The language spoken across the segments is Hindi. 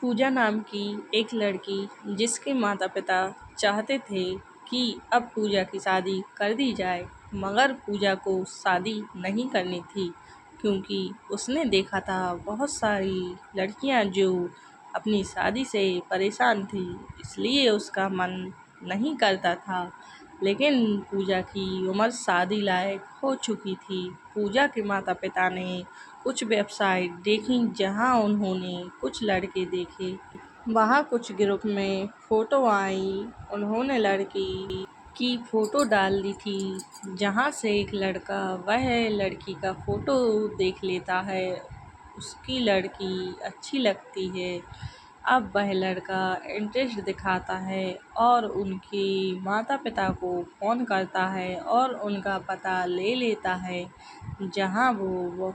पूजा नाम की एक लड़की जिसके माता पिता चाहते थे कि अब पूजा की शादी कर दी जाए, मगर पूजा को शादी नहीं करनी थी क्योंकि उसने देखा था बहुत सारी लड़कियां जो अपनी शादी से परेशान थी, इसलिए उसका मन नहीं करता था। लेकिन पूजा की उम्र शादी लायक हो चुकी थी। पूजा के माता पिता ने कुछ वेबसाइट देखी जहां उन्होंने कुछ लड़के देखे। वहां कुछ ग्रुप में फ़ोटो आई। उन्होंने लड़की की फ़ोटो डाल दी थी जहां से एक लड़का वह लड़की का फ़ोटो देख लेता है, उसकी लड़की अच्छी लगती है। अब वह लड़का इंटरेस्ट दिखाता है और उनके माता पिता को फ़ोन करता है और उनका पता ले लेता है। जहां वो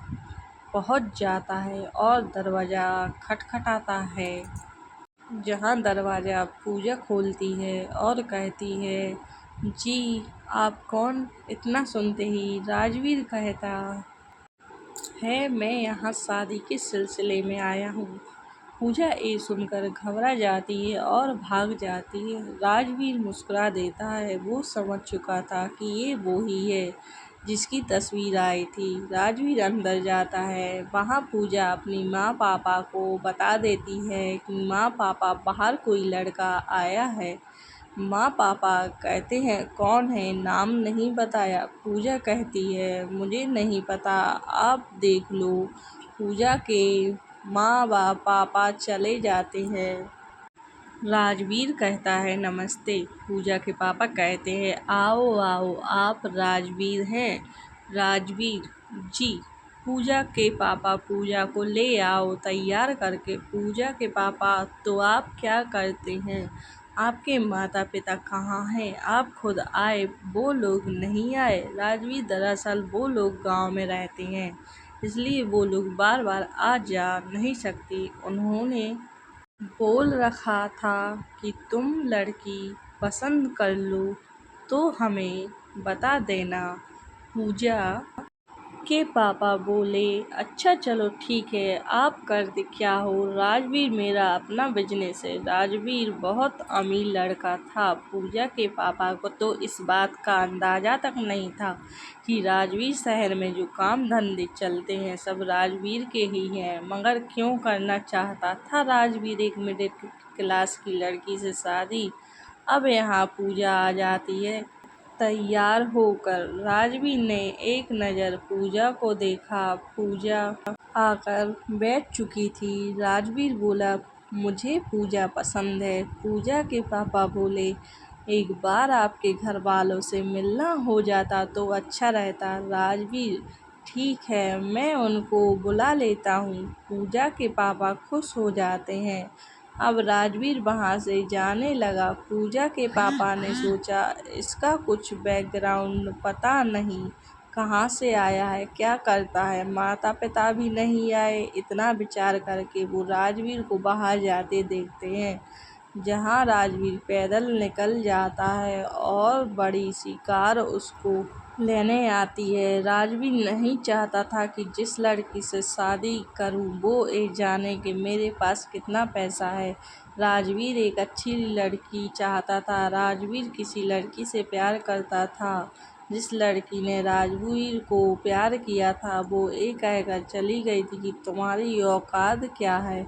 पहुंच जाता है और दरवाज़ा खटखटाता है। जहां दरवाज़ा पूजा खोलती है और कहती है, जी आप कौन? इतना सुनते ही राजवीर कहता है, मैं यहाँ शादी के सिलसिले में आया हूँ। पूजा ये सुनकर घबरा जाती है और भाग जाती है। राजवीर मुस्कुरा देता है, वो समझ चुका था कि ये वो ही है जिसकी तस्वीर आई थी। राजवीर अंदर जाता है। वहाँ पूजा अपनी माँ पापा को बता देती है कि माँ पापा बाहर कोई लड़का आया है। माँ पापा कहते हैं, कौन है? नाम नहीं बताया। पूजा कहती है, मुझे नहीं पता, आप देख लो। पूजा के माँ पापा चले जाते हैं। राजवीर कहता है, नमस्ते। पूजा के पापा कहते हैं, आओ आओ, आप राजवीर हैं? राजवीर, जी। पूजा के पापा पूजा को ले आओ तैयार करके। पूजा के पापा, तो आप क्या करते हैं? आपके माता पिता कहाँ हैं? आप खुद आए, वो लोग नहीं आए। राजवीर, दरअसल वो लोग गांव में रहते हैं, इसलिए वो लोग बार बार आ जा नहीं सकते। उन्होंने बोल रखा था कि तुम लड़की पसंद कर लो तो हमें बता देना। पूजा के पापा बोले, अच्छा चलो ठीक है, आप करते क्या हो? राजवीर, मेरा अपना बिजनेस है। राजवीर बहुत अमीर लड़का था। पूजा के पापा को तो इस बात का अंदाजा तक नहीं था कि राजवीर शहर में जो काम धंधे चलते हैं सब राजवीर के ही हैं। मगर क्यों करना चाहता था राजवीर एक मिडिल क्लास की लड़की से शादी? अब यहाँ पूजा आ जाती है तैयार होकर। राजवीर ने एक नज़र पूजा को देखा। पूजा आकर बैठ चुकी थी। राजवीर बोला, मुझे पूजा पसंद है। पूजा के पापा बोले, एक बार आपके घर वालों से मिलना हो जाता तो अच्छा रहता। राजवीर, ठीक है, मैं उनको बुला लेता हूँ। पूजा के पापा खुश हो जाते हैं। अब राजवीर वहाँ से जाने लगा। पूजा के पापा ने सोचा, इसका कुछ बैकग्राउंड पता नहीं, कहाँ से आया है, क्या करता है, माता पिता भी नहीं आए। इतना विचार करके वो राजवीर को बाहर जाते देखते हैं, जहाँ राजवीर पैदल निकल जाता है और बड़ी सी कार उसको लेने आती है। राजवीर नहीं चाहता था कि जिस लड़की से शादी करूं वो ये जाने कि मेरे पास कितना पैसा है। राजवीर एक अच्छी लड़की चाहता था। राजवीर किसी लड़की से प्यार करता था। जिस लड़की ने राजवीर को प्यार किया था वो ये कहकर चली गई थी कि तुम्हारी औकात क्या है,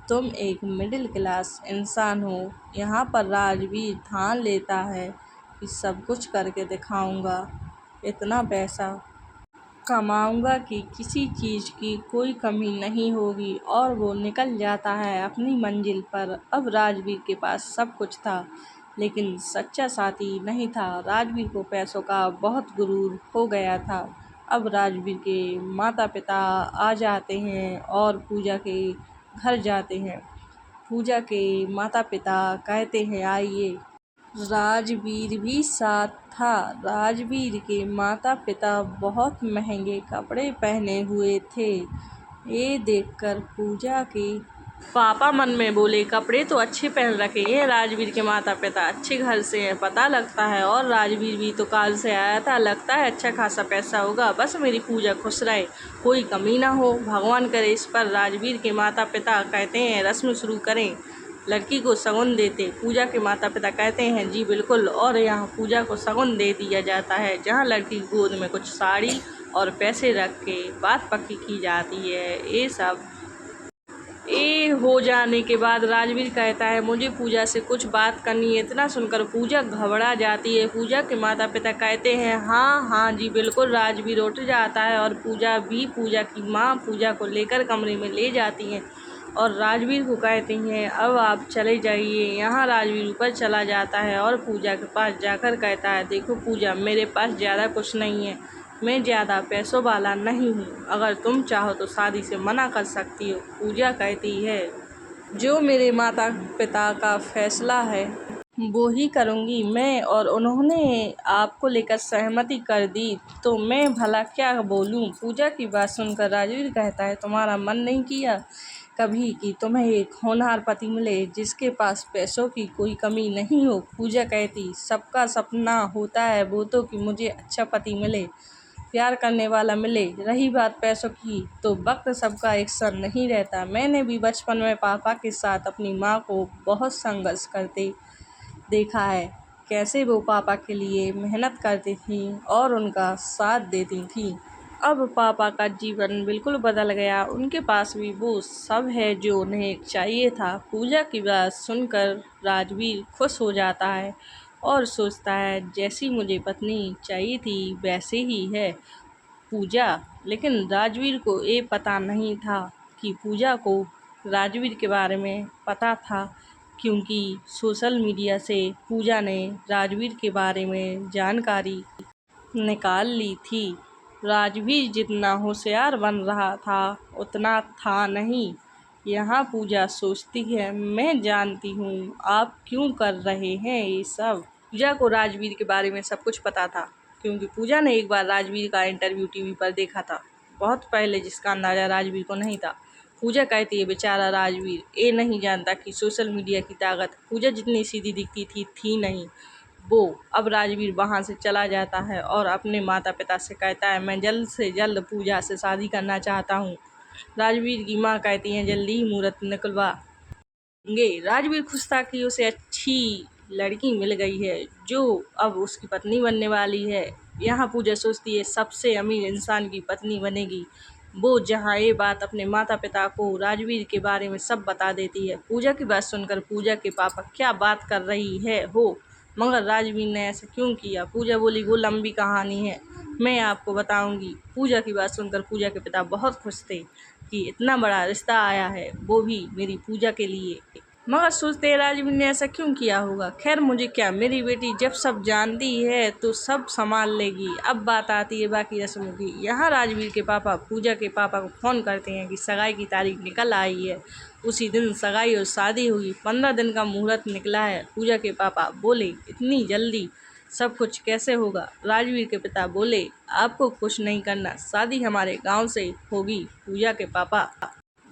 तुम एक मिडिल क्लास इंसान हो। यहाँ पर राजवीर ठान लेता है कि सब कुछ करके दिखाऊंगा, इतना पैसा कमाऊंगा कि किसी चीज़ की कोई कमी नहीं होगी। और वो निकल जाता है अपनी मंजिल पर। अब राजवीर के पास सब कुछ था लेकिन सच्चा साथी नहीं था। राजवीर को पैसों का बहुत गुरूर हो गया था। अब राजवीर के माता पिता आ जाते हैं और पूजा के घर जाते हैं। पूजा के माता पिता कहते हैं, आइए। राजवीर भी साथ था। राजवीर के माता पिता बहुत महंगे कपड़े पहने हुए थे। ये देखकर पूजा के पापा मन में बोले, कपड़े तो अच्छे पहन रखे हैं। राजवीर के माता पिता अच्छे घर से हैं, पता लगता है, और राजवीर भी तो काल से आया था, लगता है अच्छा खासा पैसा होगा। बस मेरी पूजा खुश रहे, कोई कमी ना हो, भगवान करे। इस पर राजवीर के माता पिता कहते हैं, रस्म शुरू करें। लड़की को शगुन देते पूजा के माता पिता कहते हैं, जी बिल्कुल। और यहाँ पूजा को शगुन दे दिया जाता है, जहाँ लड़की की गोद में कुछ साड़ी और पैसे रख के बात पक्की की जाती है। ये हो जाने के बाद राजवीर कहता है, मुझे पूजा से कुछ बात करनी है। इतना सुनकर पूजा घबरा जाती है। पूजा के माता पिता कहते हैं, हाँ हाँ जी बिल्कुल। राजवीर उठ जाता है और पूजा की माँ पूजा को लेकर कमरे में ले जाती हैं और राजवीर को कहती हैं, अब आप चले जाइए। यहाँ राजवीर ऊपर चला जाता है और पूजा के पास जाकर कहता है, देखो पूजा, मेरे पास ज़्यादा कुछ नहीं है, मैं ज़्यादा पैसों वाला नहीं हूँ, अगर तुम चाहो तो शादी से मना कर सकती हो। पूजा कहती है, जो मेरे माता पिता का फैसला है वो ही करूँगी मैं, और उन्होंने आपको लेकर सहमति कर दी तो मैं भला क्या बोलूँ। पूजा की बात सुनकर राजवीर कहता है, तुम्हारा मन नहीं किया कभी कि तुम्हें एक होनहार पति मिले जिसके पास पैसों की कोई कमी नहीं हो। पूजा कहती, सबका सपना होता है वो तो कि मुझे अच्छा पति मिले, प्यार करने वाला मिले। रही बात पैसों की, तो वक्त सबका एक सा नहीं रहता। मैंने भी बचपन में पापा के साथ अपनी माँ को बहुत संघर्ष करते देखा है, कैसे वो पापा के लिए मेहनत करती थी और उनका साथ देती थी। अब पापा का जीवन बिल्कुल बदल गया, उनके पास भी वो सब है जो उन्हें चाहिए था। पूजा की बात सुनकर राजवीर खुश हो जाता है और सोचता है, जैसी मुझे पत्नी चाहिए थी वैसे ही है पूजा। लेकिन राजवीर को ये पता नहीं था कि पूजा को राजवीर के बारे में पता था, क्योंकि सोशल मीडिया से पूजा ने राजवीर के बारे में जानकारी निकाल ली थी। राजवीर जितना होशियार बन रहा था उतना था नहीं। यहाँ पूजा सोचती है, मैं जानती हूँ आप क्यों कर रहे हैं ये सब। पूजा को राजवीर के बारे में सब कुछ पता था, क्योंकि पूजा ने एक बार राजवीर का इंटरव्यू टीवी पर देखा था, बहुत पहले, जिसका अंदाज़ा राजवीर को नहीं था। पूजा कहती है, बेचारा राजवीर ये नहीं जानता कि सोशल मीडिया की ताकत पूजा जितनी सीधी दिखती थी नहीं वो। अब राजवीर वहाँ से चला जाता है और अपने माता पिता से कहता है, मैं जल्द से जल्द पूजा से शादी करना चाहता हूँ। राजवीर की माँ कहती हैं, जल्दी ही मुहूर्त निकलवा गे। राजवीर खुश था कि उसे अच्छी लड़की मिल गई है जो अब उसकी पत्नी बनने वाली है। यहाँ पूजा सोचती है, सबसे अमीर इंसान की पत्नी बनेगी वो, जहाँ ये बात अपने माता पिता को राजवीर के बारे में सब बता देती है। पूजा की बात सुनकर पूजा के पापा, क्या बात कर रही है हो, मगर राजवीर ने ऐसा क्यों किया। पूजा बोली, वो लंबी कहानी है, मैं आपको बताऊंगी। पूजा की बात सुनकर पूजा के पिता बहुत खुश थे कि इतना बड़ा रिश्ता आया है, वो भी मेरी पूजा के लिए। मगर सोचते हैं, राजवीर ने ऐसा क्यों किया होगा। खैर मुझे क्या, मेरी बेटी जब सब जानती है तो सब संभाल लेगी। अब बात आती है बाकी रस्मों की। यहाँ राजवीर के पापा पूजा के पापा को फ़ोन करते हैं कि सगाई की तारीख निकल आई है। उसी दिन सगाई और शादी हुई, 15 दिन का मुहूर्त निकला है। पूजा के पापा बोले, इतनी जल्दी सब कुछ कैसे होगा। राजवीर के पिता बोले, आपको कुछ नहीं करना, शादी हमारे गाँव से होगी। पूजा के पापा,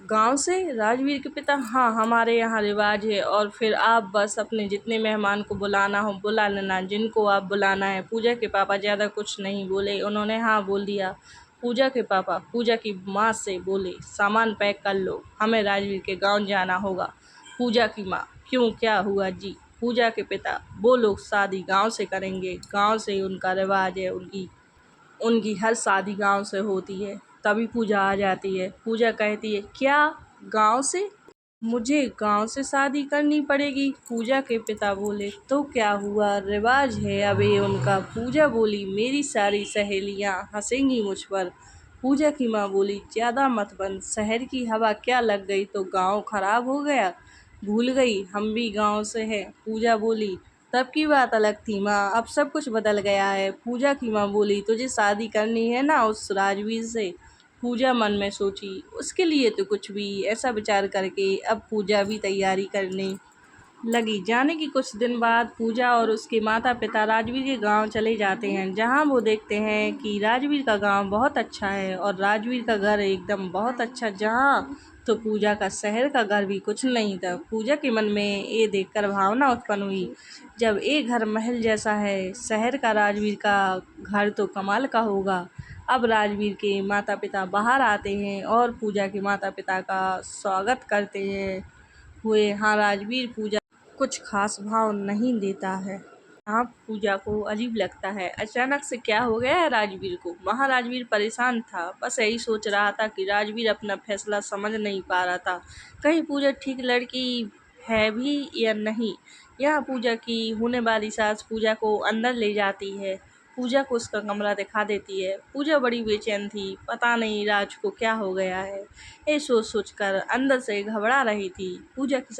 गांव से। राजवीर के पिता, हाँ हमारे यहाँ रिवाज है, और फिर आप बस अपने जितने मेहमान को बुलाना हो बुला लेना, जिनको आप बुलाना है। पूजा के पापा ज़्यादा कुछ नहीं बोले, उन्होंने हाँ बोल दिया। पूजा के पापा पूजा की माँ से बोले, सामान पैक कर लो, हमें राजवीर के गांव जाना होगा। पूजा की माँ, क्यों, क्या हुआ जी। पूजा के पिता, वो लोग शादी गांव से करेंगे, गांव से उनका रिवाज है, उनकी उनकी हर शादी गांव से होती है। तभी पूजा आ जाती है। पूजा कहती है, क्या गांव से, मुझे गांव से शादी करनी पड़ेगी। पूजा के पिता बोले, तो क्या हुआ, रिवाज है अब ये उनका। पूजा बोली, मेरी सारी सहेलियां हंसेंगी मुझ पर। पूजा की माँ बोली, ज़्यादा मत बन, शहर की हवा क्या लग गई तो गांव खराब हो गया, भूल गई हम भी गांव से हैं। पूजा बोली, तब की बात अलग थी माँ, अब सब कुछ बदल गया है। पूजा की माँ बोली, तुझे शादी करनी है ना उस राजवीर से। पूजा मन में सोची, उसके लिए तो कुछ भी, ऐसा विचार करके अब पूजा भी तैयारी करने लगी। जाने की कुछ दिन बाद पूजा और उसके माता पिता राजवीर के गांव चले जाते हैं, जहां वो देखते हैं कि राजवीर का गांव बहुत अच्छा है और राजवीर का घर एकदम बहुत अच्छा। जहां तो पूजा का शहर का घर भी कुछ नहीं था। पूजा के मन में ये देखकर भावना उत्पन्न हुई, जब ये घर महल जैसा है, शहर का राजवीर का घर तो कमाल का होगा। अब राजवीर के माता पिता बाहर आते हैं और पूजा के माता पिता का स्वागत करते हुए। हाँ, राजवीर पूजा कुछ खास भाव नहीं देता है। हाँ, पूजा को अजीब लगता है। अचानक से क्या हो गया है राजवीर को? वहाँ राजवीर परेशान था, बस यही सोच रहा था कि राजवीर अपना फैसला समझ नहीं पा रहा था। कहीं पूजा ठीक लड़की है भी या नहीं। यहाँ पूजा की होने वाली सास पूजा को अंदर ले जाती है, पूजा को उसका कमरा दिखा देती है। पूजा बड़ी बेचैन थी, पता नहीं राज को क्या हो गया है, ये सोच सोच कर अंदर से घबरा रही थी। पूजा की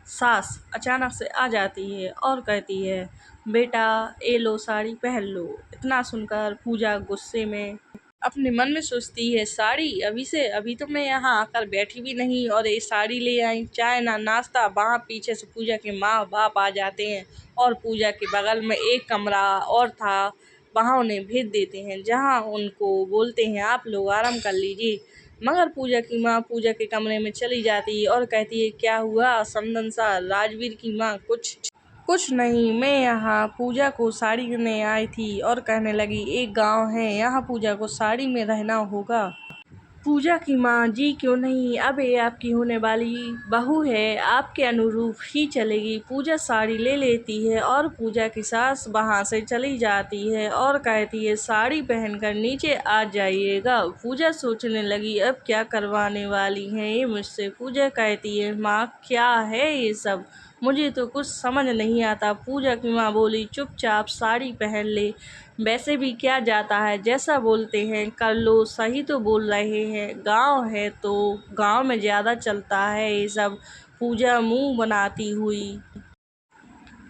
सास अचानक से आ जाती है और कहती है, बेटा ये लो साड़ी पहन लो। इतना सुनकर पूजा गुस्से में अपने मन में सोचती है, साड़ी? अभी तो मैं यहाँ आकर बैठी भी नहीं और ये साड़ी ले आई। चाय ना नाश्ता। वहाँ पीछे से पूजा के माँ बाप आ जाते हैं और पूजा के बगल में एक कमरा और था, वहाँ उन्हें भेज देते हैं, जहाँ उनको बोलते हैं आप लोग आराम कर लीजिए। मगर पूजा की माँ पूजा के कमरे में चली जाती है और कहती है, क्या हुआ समदन सा? राजवीर की माँ कुछ नहीं, मैं यहाँ पूजा को साड़ी देने आई थी। और कहने लगी, एक गांव है, यहाँ पूजा को साड़ी में रहना होगा। पूजा की माँ, जी क्यों नहीं, अब ये आपकी होने वाली बहू है, आपके अनुरूप ही चलेगी। पूजा साड़ी ले लेती है और पूजा की सास वहाँ से चली जाती है और कहती है, साड़ी पहनकर नीचे आ जाइएगा। पूजा सोचने लगी, अब क्या करवाने वाली हैं ये मुझसे। पूजा कहती है, माँ क्या है ये सब, मुझे तो कुछ समझ नहीं आता। पूजा की माँ बोली, चुपचाप साड़ी पहन ले, वैसे भी क्या जाता है, जैसा बोलते हैं कर लो। सही तो बोल रहे हैं, गांव है तो गांव में ज़्यादा चलता है ये सब। पूजा मुंह बनाती हुई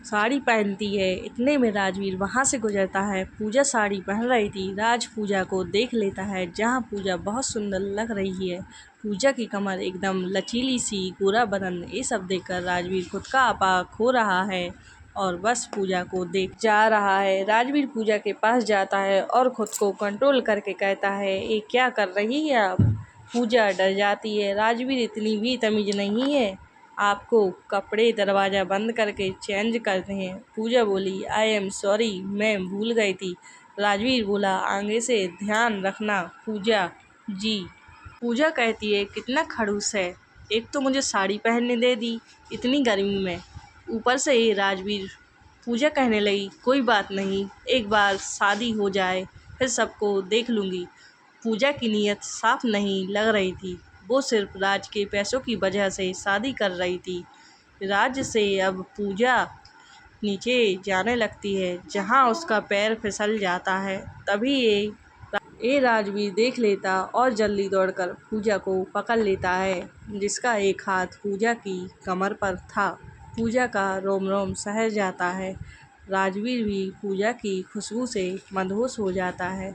साड़ी पहनती है। इतने में राजवीर वहाँ से गुजरता है। पूजा साड़ी पहन रही थी। राज पूजा को देख लेता है, जहाँ पूजा बहुत सुंदर लग रही है। पूजा की कमर एकदम लचीली सी, गोरा बदन, ये सब देखकर राजवीर खुद का आपा खो रहा है और बस पूजा को देख जा रहा है। राजवीर पूजा के पास जाता है और खुद को कंट्रोल करके कहता है, ये क्या कर रही है आप? पूजा डर जाती है। राजवीर इतनी भी तमीज नहीं है आपको, कपड़े दरवाज़ा बंद करके चेंज करते हैं। पूजा बोली, आई एम सॉरी, मैं भूल गई थी। राजवीर बोला, आगे से ध्यान रखना। पूजा, जी। पूजा कहती है, कितना खड़ूस है, एक तो मुझे साड़ी पहनने दे दी इतनी गर्मी में, ऊपर से ये राजवीर। पूजा कहने लगी, कोई बात नहीं, एक बार शादी हो जाए फिर सबको देख लूँगी। पूजा की नीयत साफ नहीं लग रही थी, वो सिर्फ राज के पैसों की वजह से शादी कर रही थी। राज से अब पूजा नीचे जाने लगती है, जहाँ उसका पैर फिसल जाता है। तभी ये राजवीर देख लेता और जल्दी दौड़कर पूजा को पकड़ लेता है, जिसका एक हाथ पूजा की कमर पर था। पूजा का रोम रोम सहर जाता है। राजवीर भी पूजा की खुशबू से मदहोश हो जाता है।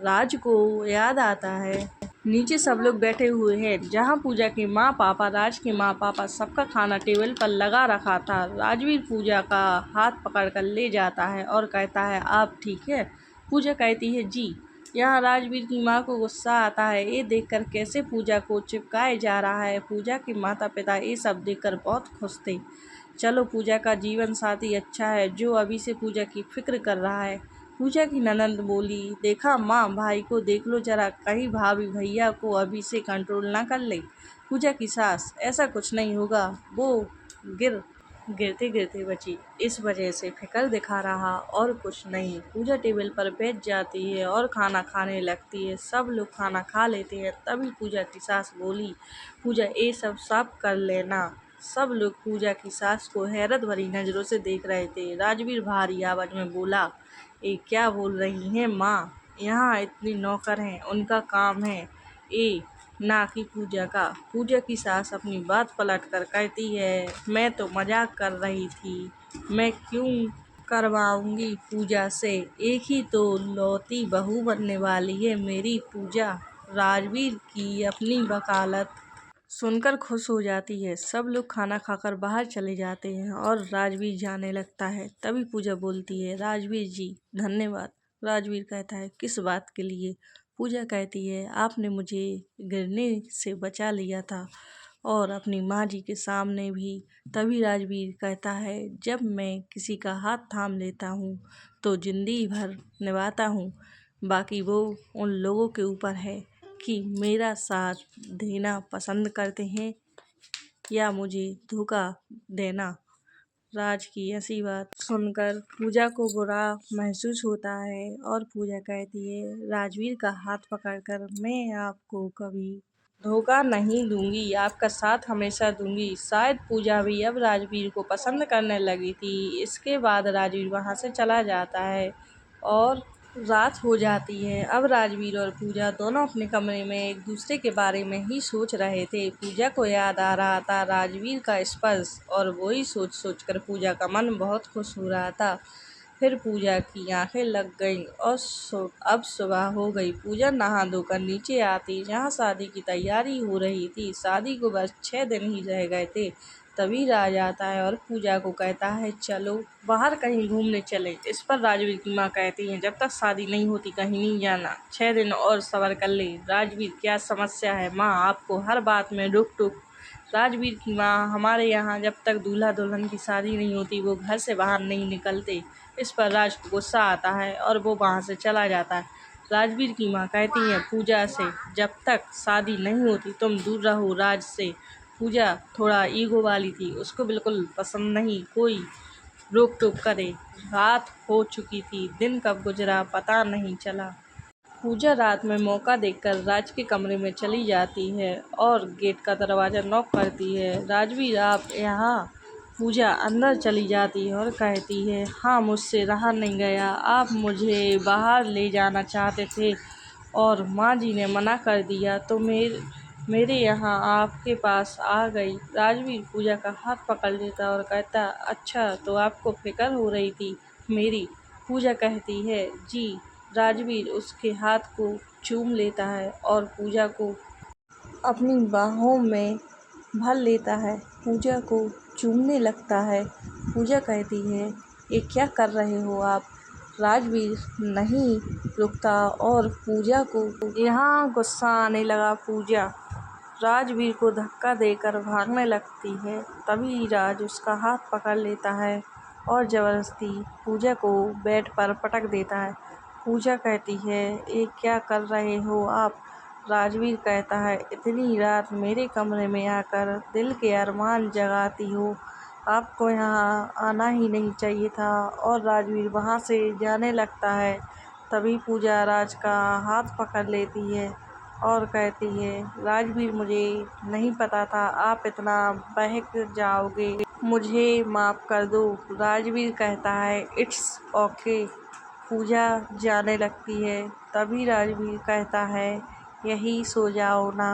राज को याद आता है, नीचे सब लोग बैठे हुए हैं, जहाँ पूजा के माँ पापा, राज के माँ पापा, सबका खाना टेबल पर लगा रखा था। राजवीर पूजा का हाथ पकड़कर ले जाता है और कहता है, आप ठीक है? पूजा कहती है, जी। यहाँ राजवीर की माँ को गुस्सा आता है, ये देखकर कैसे पूजा को चिपकाए जा रहा है। पूजा के माता पिता ये सब देखकर बहुत खुश थे। चलो, पूजा का जीवन साथी अच्छा है जो अभी से पूजा की फिक्र कर रहा है। पूजा की ननंद बोली, देखा माँ, भाई को देख लो जरा, कहीं भाभी भैया को अभी से कंट्रोल ना कर ले। पूजा की सास, ऐसा कुछ नहीं होगा, वो गिरते गिरते बची, इस वजह से फिक्र दिखा रहा और कुछ नहीं। पूजा टेबल पर बैठ जाती है और खाना खाने लगती है। सब लोग खाना खा लेते हैं, तभी पूजा की सास बोली, पूजा ये सब कर लेना। सब लोग पूजा की सास को हैरत भरी नज़रों से देख रहे थे। राजवीर भारी आवाज़ में बोला, ये क्या बोल रही हैं माँ? यहाँ इतने नौकर हैं, उनका काम है ये, ना कि पूजा का। पूजा की सास अपनी बात पलट कर कहती है, मैं तो मजाक कर रही थी, मैं क्यों करवाऊंगी पूजा से, एक ही तो लौती बहू बनने वाली है मेरी पूजा। राजवीर की अपनी वकालत सुनकर खुश हो जाती है। सब लोग खाना खाकर बाहर चले जाते हैं और राजवीर जाने लगता है। तभी पूजा बोलती है, राजवीर जी धन्यवाद। राजवीर कहता है, किस बात के लिए? पूजा कहती है, आपने मुझे गिरने से बचा लिया था और अपनी माँ जी के सामने भी। तभी राजवीर कहता है, जब मैं किसी का हाथ थाम लेता हूँ तो जिंदगी भर निभाता हूँ, बाकी वो उन लोगों के ऊपर है कि मेरा साथ देना पसंद करते हैं या मुझे धोखा देना। राज की ऐसी बात सुनकर पूजा को बुरा महसूस होता है और पूजा कहती है, राजवीर का हाथ पकड़कर मैं आपको कभी धोखा नहीं दूंगी, आपका साथ हमेशा दूंगी। शायद पूजा भी अब राजवीर को पसंद करने लगी थी। इसके बाद राजवीर वहाँ से चला जाता है और रात हो जाती है। अब राजवीर और पूजा दोनों अपने कमरे में एक दूसरे के बारे में ही सोच रहे थे। पूजा को याद आ रहा था राजवीर का स्पर्श और वही सोच सोच कर पूजा का मन बहुत खुश हो रहा था। फिर पूजा की आंखें लग गईं और अब सुबह हो गई। पूजा नहा धोकर नीचे आती जहाँ शादी की तैयारी हो रही थी। शादी को बस 6 दिन ही रह गए थे। तभी राज आता है और पूजा को कहता है, चलो बाहर कहीं घूमने चले। इस पर राजवीर की माँ कहती है, जब तक शादी नहीं होती कहीं नहीं जाना, 6 दिन और सब्र कर ले। राजवीर, क्या समस्या है माँ? आपको हर बात में रोक टोक। राजवीर की माँ, हमारे यहाँ जब तक दूल्हा दुल्हन की शादी नहीं होती वो घर से बाहर नहीं निकलते। इस पर राज को गुस्सा आता है और वो वहाँ से चला जाता है। राजवीर की माँ कहती है पूजा से, जब तक शादी नहीं होती तुम दूर रहो राज से। पूजा थोड़ा ईगो वाली थी, उसको बिल्कुल पसंद नहीं कोई रोक टोक करे। रात हो चुकी थी, दिन कब गुजरा पता नहीं चला। पूजा रात में मौका देखकर राज के कमरे में चली जाती है और गेट का दरवाज़ा नॉक करती है। राजवीर, आप यहाँ? पूजा अंदर चली जाती है और कहती है, हाँ मुझसे रहा नहीं गया, आप मुझे बाहर ले जाना चाहते थे और माँ जी ने मना कर दिया तो मेरे यहाँ आपके पास आ गई। राजवीर पूजा का हाथ पकड़ लेता और कहता, अच्छा तो आपको फिक्र हो रही थी मेरी? पूजा कहती है, जी। राजवीर उसके हाथ को चूम लेता है और पूजा को अपनी बाहों में भर लेता है। पूजा को चूमने लगता है। पूजा कहती है, ये क्या कर रहे हो आप? राजवीर नहीं रुकता और पूजा को यहाँ गुस्सा आने लगा। पूजा राजवीर को धक्का देकर भागने लगती है। तभी राज उसका हाथ पकड़ लेता है और ज़बरदस्ती पूजा को बेड पर पटक देता है। पूजा कहती है, ये क्या कर रहे हो आप? राजवीर कहता है, इतनी रात मेरे कमरे में आकर दिल के अरमान जगाती हो, आपको यहाँ आना ही नहीं चाहिए था। और राजवीर वहाँ से जाने लगता है। तभी पूजा राज का हाथ पकड़ लेती है और कहती है, राजवीर मुझे नहीं पता था आप इतना बहक जाओगे, मुझे माफ़ कर दो। राजवीर कहता है, इट्स ओके। पूजा जाने लगती है। तभी राजवीर कहता है, यही सो जाओ ना।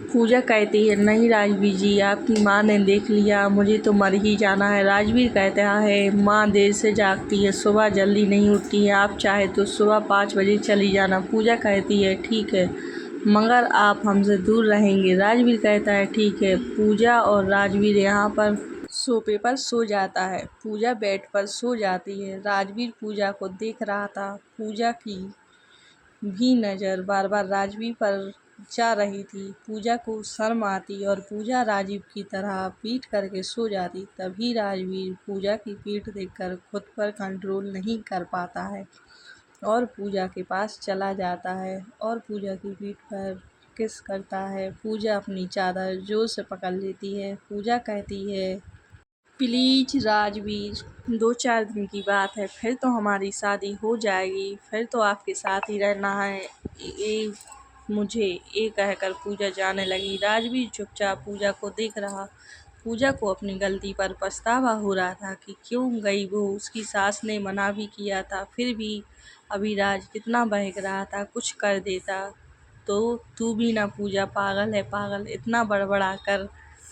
पूजा कहती है, नहीं राजवीर जी, आपकी माँ ने देख लिया, मुझे तो मर ही जाना है। राजवीर कहता है, माँ देर से जागती है, सुबह जल्दी नहीं उठती है, आप चाहे तो सुबह 5 बजे चली जाना। पूजा कहती है, ठीक है, मगर आप हमसे दूर रहेंगे। राजवीर कहता है, ठीक है। पूजा और राजवीर यहाँ पर सोफे पर सो जाता है। पूजा बेड पर सो जाती है। राजवीर पूजा को देख रहा था। पूजा की भी नज़र बार बार राजवीर पर जा रही थी। पूजा को शर्म आती और पूजा राजीव की तरह पीट करके सो जाती। तभी राजवीर पूजा की पीठ देखकर खुद पर कंट्रोल नहीं कर पाता है और पूजा के पास चला जाता है और पूजा की पीठ पर किस करता है। पूजा अपनी चादर जोर से पकड़ लेती है। पूजा कहती है, प्लीज राजवीर, 2-4 दिन की बात है, फिर तो हमारी शादी हो जाएगी, फिर तो आपके साथ ही रहना है। ये मुझे ये कहकर पूजा जाने लगी। राजवीर चुपचाप पूजा को देख रहा। पूजा को अपनी गलती पर पछतावा हो रहा था कि क्यों गई वो। उसकी सास ने मना भी किया था, फिर भी अभिराज कितना बहक रहा था, कुछ कर देता तो। तू भी ना पूजा, पागल है पागल। इतना बड़बड़ा कर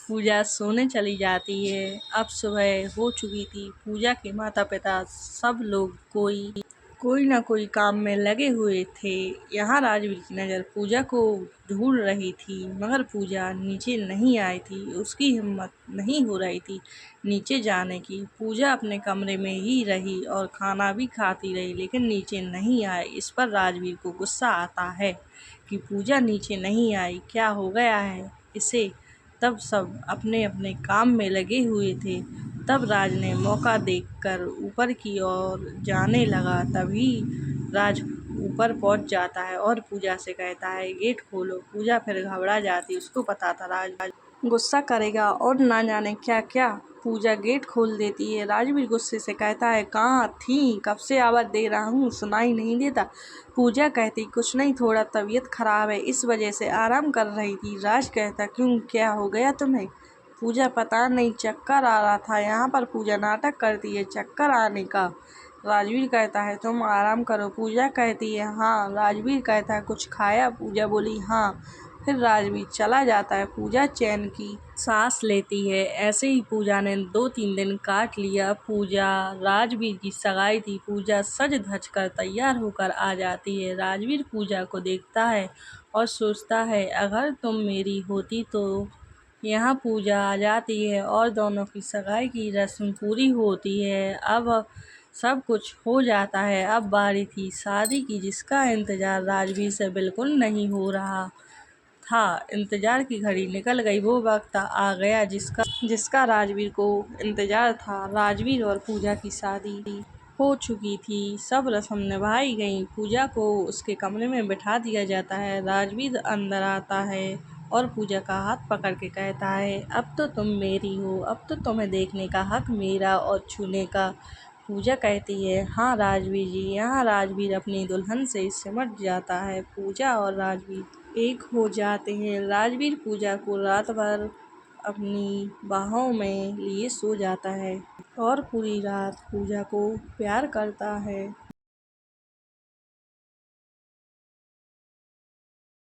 पूजा सोने चली जाती है। अब सुबह हो चुकी थी। पूजा के माता पिता सब लोग कोई कोई ना कोई काम में लगे हुए थे। यहाँ राजवीर की नज़र पूजा को ढूंढ रही थी, मगर पूजा नीचे नहीं आई थी। उसकी हिम्मत नहीं हो रही थी नीचे जाने की। पूजा अपने कमरे में ही रही और खाना भी खाती रही, लेकिन नीचे नहीं आई। इस पर राजवीर को गुस्सा आता है कि पूजा नीचे नहीं आई, क्या हो गया है इसे। तब सब अपने अपने काम में लगे हुए थे। तब राज ने मौका देखकर ऊपर की ओर जाने लगा। तभी राज ऊपर पहुंच जाता है और पूजा से कहता है, गेट खोलो। पूजा फिर घबरा जाती, उसको पता था राज गुस्सा करेगा और ना जाने क्या क्या। पूजा गेट खोल देती है। राजवीर गुस्से से कहता है, कहाँ थी, कब से आवाज़ दे रहा हूँ, सुनाई नहीं देता। पूजा कहती, कुछ नहीं, थोड़ा तबीयत खराब है, इस वजह से आराम कर रही थी। राज कहता, क्यों, क्या हो गया तुम्हें। पूजा, पता नहीं, चक्कर आ रहा था। यहाँ पर पूजा नाटक करती है चक्कर आने का। राजवीर कहता है, तुम आराम करो। पूजा कहती है, हाँ। राजवीर कहता है, कुछ खाया। पूजा बोली, हाँ। फिर राजवीर चला जाता है। पूजा चैन की सांस लेती है। ऐसे ही पूजा ने 2-3 दिन काट लिया। पूजा राजवीर की सगाई थी। पूजा सज धज कर तैयार होकर आ जाती है। राजवीर पूजा को देखता है और सोचता है, अगर तुम मेरी होती तो। यहाँ पूजा आ जाती है और दोनों की सगाई की रस्म पूरी होती है। अब सब कुछ हो जाता है। अब बारी थी शादी की, जिसका इंतजार राजवीर से बिल्कुल नहीं हो रहा था। इंतजार की घड़ी निकल गई। वो वक्त आ गया जिसका राजवीर को इंतजार था। राजवीर और पूजा की शादी हो चुकी थी। सब रस्म निभाई गई। पूजा को उसके कमरे में बिठा दिया जाता है। राजवीर अंदर आता है और पूजा का हाथ पकड़ के कहता है, अब तो तुम मेरी हो, अब तो तुम्हें देखने का हक मेरा और छूने का। पूजा कहती है, हाँ राजवीर जी। यहाँ राजवीर अपनी दुल्हन से सिमट जाता है। पूजा और राजवीर एक हो जाते हैं। राजवीर पूजा को रात भर अपनी बाहों में लिए सो जाता है और पूरी रात पूजा को प्यार करता है।